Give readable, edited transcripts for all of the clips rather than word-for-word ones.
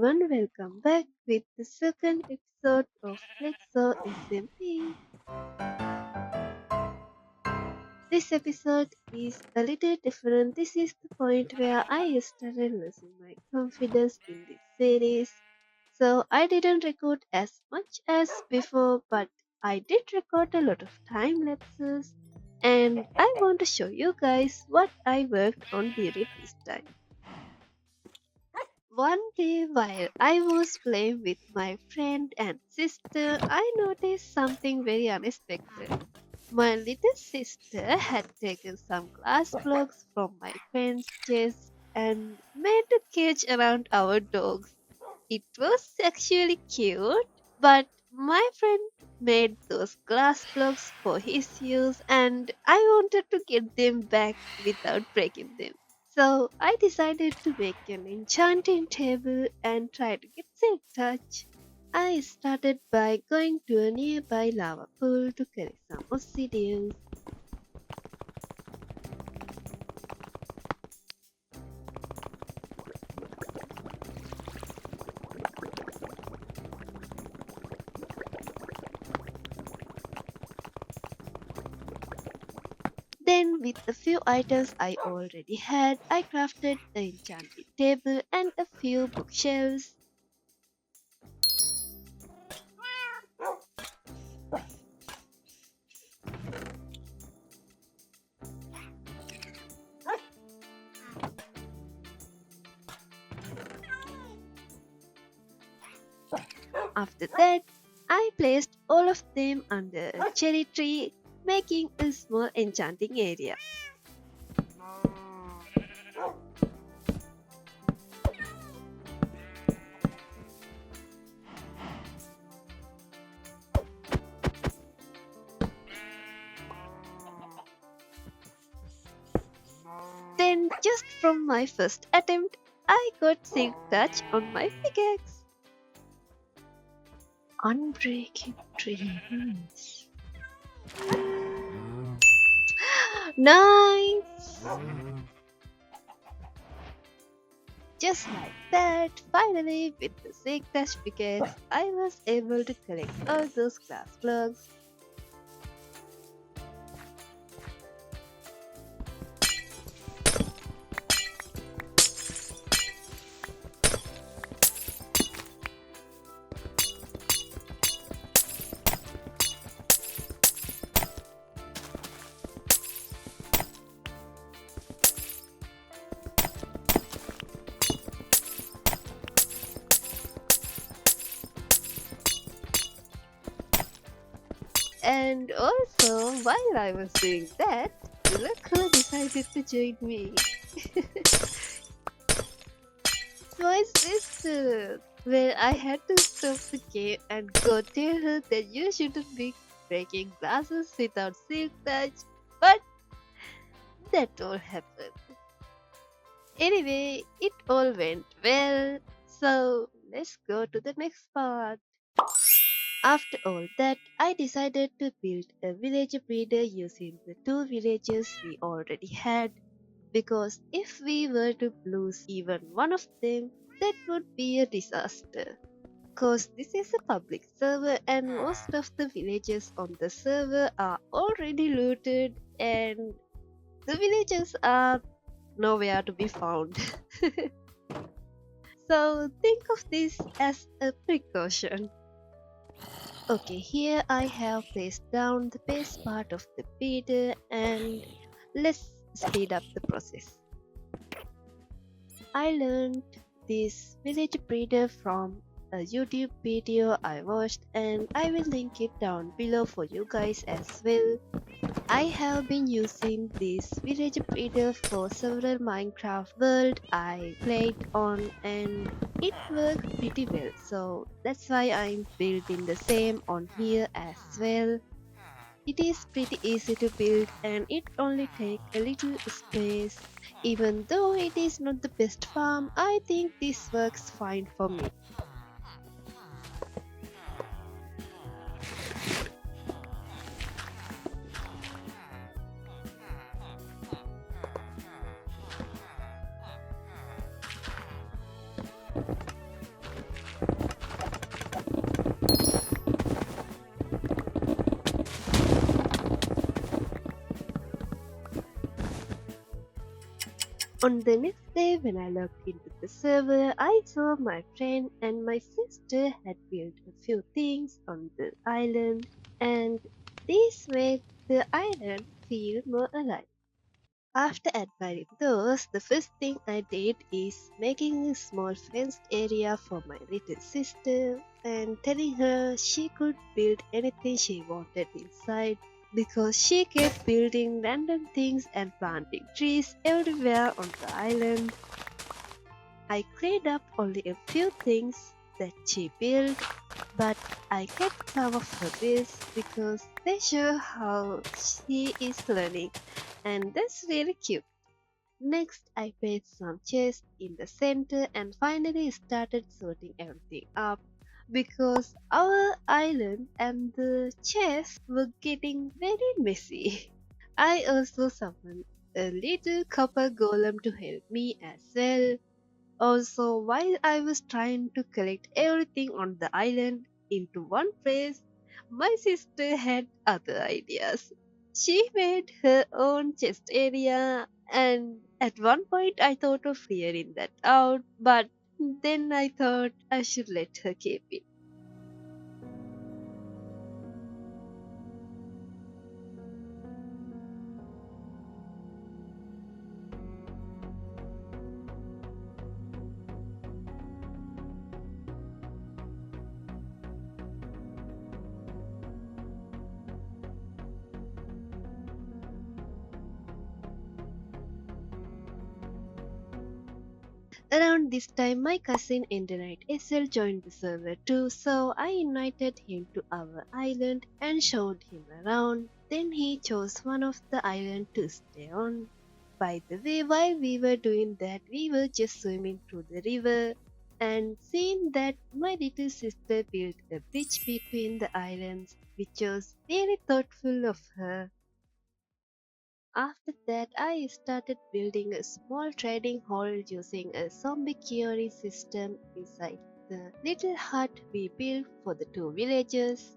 everyone, welcome back with the second episode of Flexo SMP. This episode is a little different. This is the point where I started losing my confidence in this series. So I didn't record as much as before, but I did record a lot of time lapses. And I want to show you guys what I worked on during this time. One day, while I was playing with my friend and sister, I noticed something very unexpected. My little sister had taken some glass blocks from my friend's chest and made a cage around our dogs. It was actually cute, but my friend made those glass blocks for his use, and I wanted to get them back without breaking them. So I decided to make an enchanting table and try to get silk touch. I started by going to a nearby lava pool to collect some obsidian. Then, with a few items I already had, I crafted the enchanting table and a few bookshelves. After that, I placed all of them under a cherry tree, making a small enchanting area. Then, just from my first attempt, I got silk touch on my pickaxe. Unbreaking dreams. Nice! Just like that, finally, with the silk touch pickaxe, I was able to collect all those glass blocks. And also, while I was doing that, look who decided to join me. My sister! Well, I had to stop the game and go tell her that you shouldn't be breaking glasses without silk touch, but that all happened. Anyway, it all went well, so let's go to the next part. After all that, I decided to build a village breeder using the two villages we already had, because if we were to lose even one of them, that would be a disaster. Cause this is a public server and most of the villages on the server are already looted and the villages are nowhere to be found. So think of this as a precaution. Okay, here I have placed down the base part of the breeder and let's speed up the process. I learned this village breeder from a YouTube video I watched and I will link it down below for you guys as well. I have been using this village breeder for several Minecraft world I played on and it worked pretty well, so that's why I'm building the same on here as well. It is pretty easy to build and it only takes a little space. Even though it is not the best farm, I think this works fine for me. On the next day, when I logged into the server, I saw my friend and my sister had built a few things on the island, and this made the island feel more alive. After admiring those, the first thing I did is making a small fenced area for my little sister and telling her she could build anything she wanted inside because she kept building random things and planting trees everywhere on the island. I cleaned up only a few things that she built, but I kept some of her builds because they show how she is learning, and that's really cute. Next, I placed some chests in the center and finally started sorting everything up because our island and the chests were getting very messy. I also summoned a little copper golem to help me as well. Also, while I was trying to collect everything on the island into one place, my sister had other ideas. She made her own chest area, and at one point I thought of clearing that out, but then I thought I should let her keep it. Around this time, my cousin Endurite SL joined the server too, so I invited him to our island and showed him around. Then he chose one of the islands to stay on. By the way, while we were doing that, we were just swimming through the river and seeing that my little sister built a bridge between the islands, which was very thoughtful of her. After that, I started building a small trading hall using a zombie curing system inside the little hut we built for the two villagers.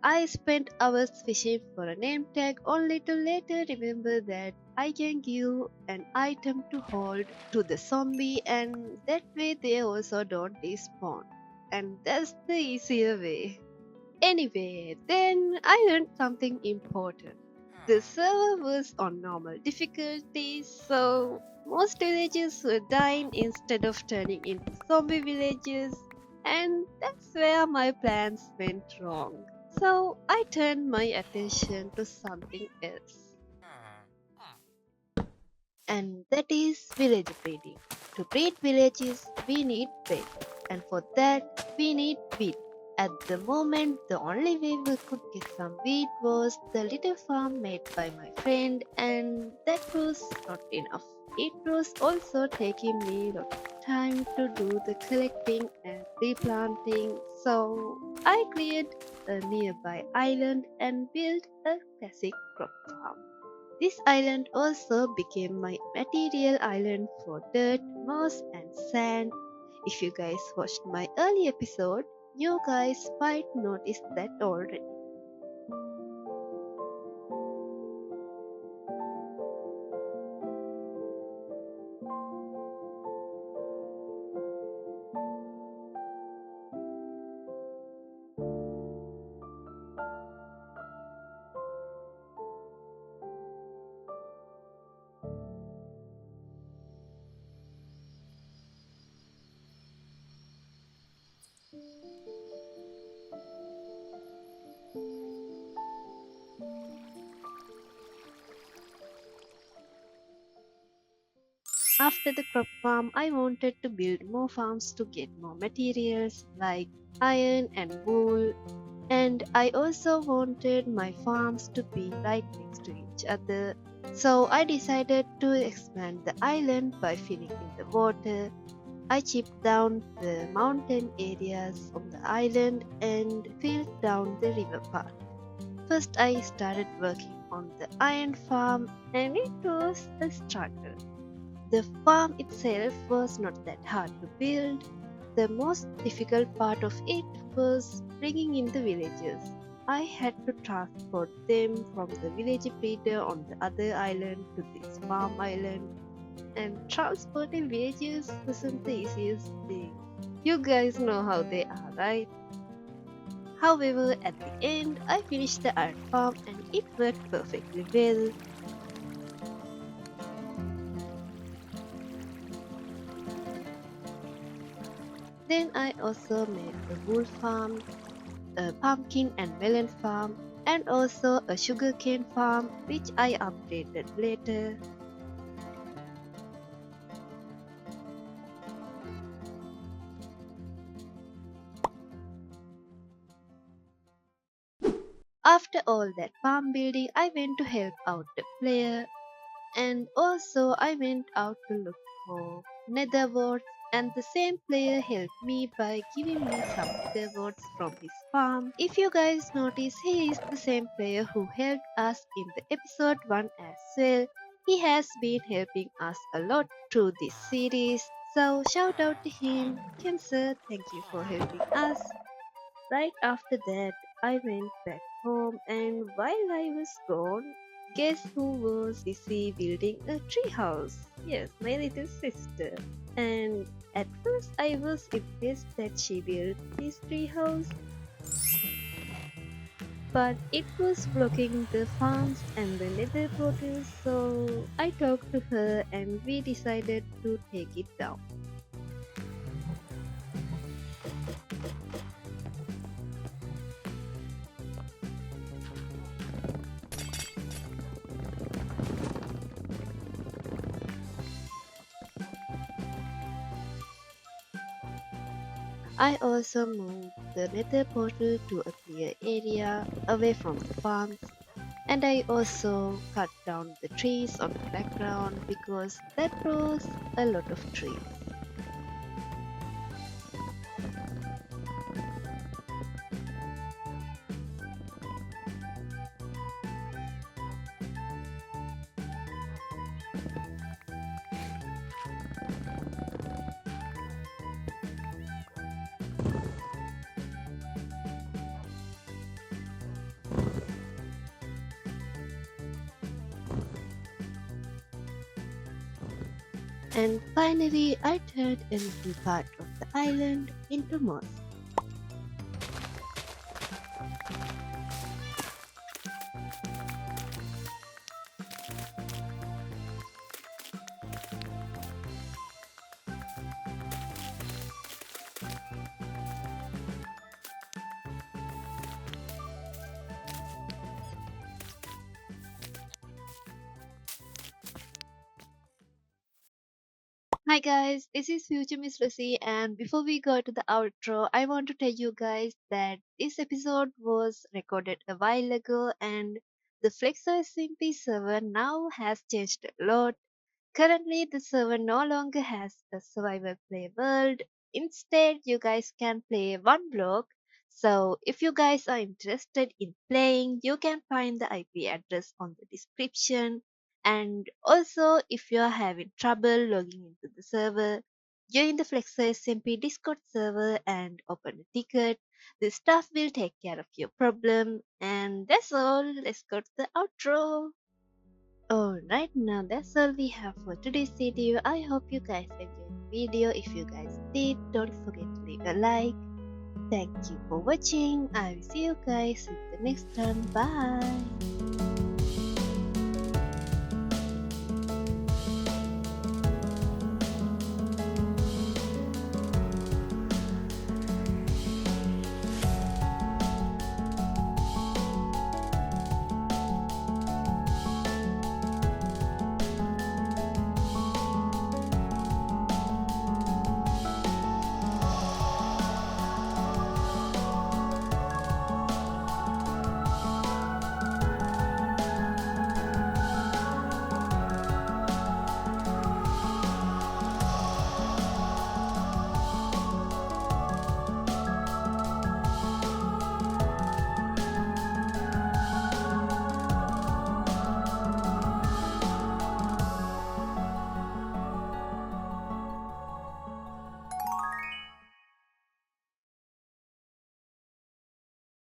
I spent hours fishing for a name tag only to later remember that I can give an item to hold to the zombie and that way they also don't despawn. And that's the easier way. Anyway, then I learned something important. The server was on normal difficulty, so most villages were dying instead of turning into zombie villages, and that's where my plans went wrong. So I turned my attention to something else, and that is village breeding. To breed villages, we need bread, and for that, we need wheat. At the moment, the only way we could get some wheat was the little farm made by my friend, and that was not enough. It was also taking me a lot of time to do the collecting and replanting, so I cleared a nearby island and built a classic crop farm. This island also became my material island for dirt, moss, and sand. If you guys watched my early episode, you guys might notice that already. After the crop farm, I wanted to build more farms to get more materials like iron and wool, and I also wanted my farms to be right next to each other. So I decided to expand the island by filling in the water. I chipped down the mountain areas on the island and filled down the river part. First, I started working on the iron farm, and it was a struggle. The farm itself was not that hard to build. The most difficult part of it was bringing in the villagers. I had to transport them from the village breeder on the other island to this farm island. And transporting villagers isn't the easiest thing. You guys know how they are, right? However, at the end, I finished the iron farm and it worked perfectly well. Then I also made a wool farm, a pumpkin and melon farm, and also a sugarcane farm, which I updated later. After all that farm building, I went to help out the player, and also I went out to look for nether warts, and the same player helped me by giving me some nether warts from his farm. If you guys notice, he is the same player who helped us in the episode 1 as well. He has been helping us a lot through this series, so shout out to him. Cancer, thank you for helping us. Right after that, I went back home, and while I was gone, guess who was busy building a treehouse? Yes, my little sister. And at first, I was impressed that she built this treehouse, but it was blocking the farms and the nether portals, so I talked to her and we decided to take it down. I also moved the nether portal to a clear area away from the farms, and I also cut down the trees on the background because that was a lot of trees. And finally, I turned a little part of the island into moss. Hi guys, this is Future Miss Lucy, and before we go to the outro, I want to tell you guys that this episode was recorded a while ago, and the Flexo SMP server now has changed a lot. Currently, the server no longer has a survival play world. Instead, you guys can play one block. So, if you guys are interested in playing, you can find the IP address on the description. And also, if you are having trouble logging into the server, join the Flexo SMP Discord server and open a ticket. The staff will take care of your problem. And that's all. Let's go to the outro. Alright, now that's all we have for today's video. I hope you guys enjoyed the video. If you guys did, don't forget to leave a like. Thank you for watching. I will see you guys in the next one. Bye.